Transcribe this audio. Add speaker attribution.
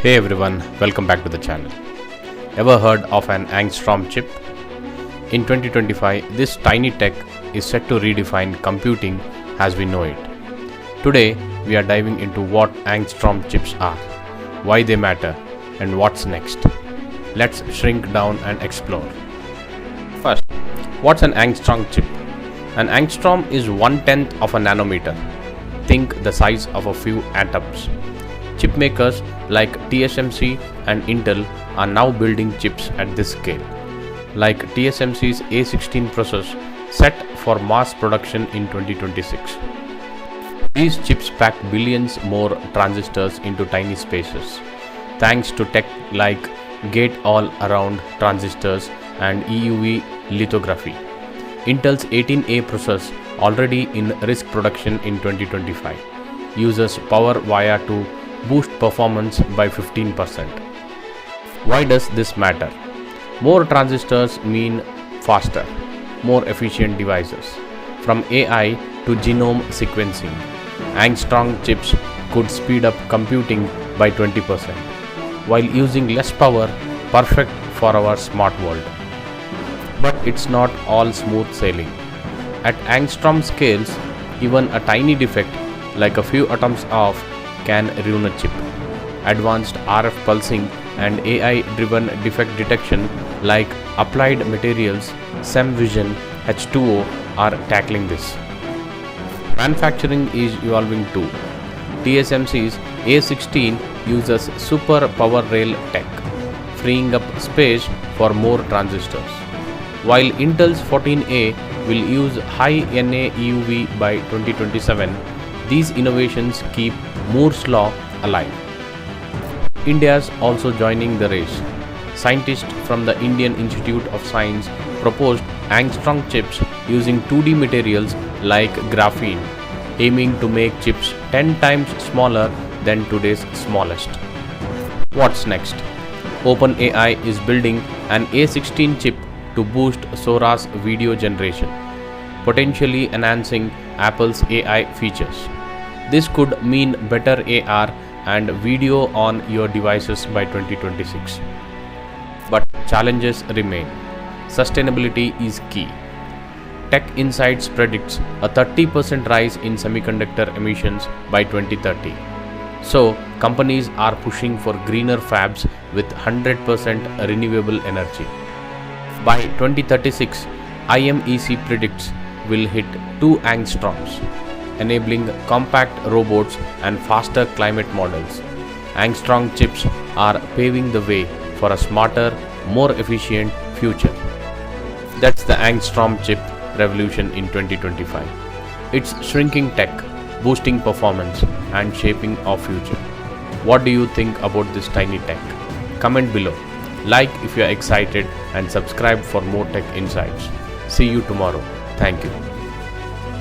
Speaker 1: Hey everyone, welcome back to the channel. Ever heard of an Angstrom chip? In 2025, this tiny tech is set to redefine computing as we know it. Today, we are diving into what Angstrom chips are, why they matter, and what's next. Let's shrink down and explore. First, what's an Angstrom chip? An Angstrom is 1/10 of a nanometer. Think the size of a few atoms. Chipmakers like TSMC and Intel are now building chips at this scale, like TSMC's A16 process set for mass production in 2026. These chips pack billions more transistors into tiny spaces, thanks to tech like gate-all-around transistors and EUV lithography. Intel's 18A process, already in risk production in 2025, uses power via to boost performance by 15%. Why does this matter? More transistors mean faster, more efficient devices. From AI to genome sequencing, Angstrom chips could speed up computing by 20%, while using less power, perfect for our smart world. But it's not all smooth sailing. At Angstrom scales, even a tiny defect, like a few atoms off, can ruin a chip. Advanced RF pulsing and AI-driven defect detection like Applied Materials, SEMVision, H2O are tackling this. Manufacturing is evolving too. TSMC's A16 uses super power rail tech, freeing up space for more transistors, while Intel's 14A will use high NA EUV by 2027. These innovations keep Moore's law alive. India's also joining the race. Scientists from the Indian Institute of Science proposed Angstrom chips using 2D materials like graphene, aiming to make chips 10 times smaller than today's smallest. What's next? OpenAI is building an A16 chip to boost Sora's video generation, potentially enhancing Apple's AI features. This could mean better AR and video on your devices by 2026. But challenges remain. Sustainability is key. Tech Insights predicts a 30% rise in semiconductor emissions by 2030. So, companies are pushing for greener fabs with 100% renewable energy. By 2036, IMEC predicts will hit 2 angstroms, enabling compact robots and faster climate models. Angstrom chips are paving the way for a smarter, more efficient future. That's the Angstrom chip revolution in 2025. It's shrinking tech, boosting performance, and shaping our future. What do you think about this tiny tech? Comment below. Like if you are excited and subscribe for more tech insights. See you tomorrow. Thank you.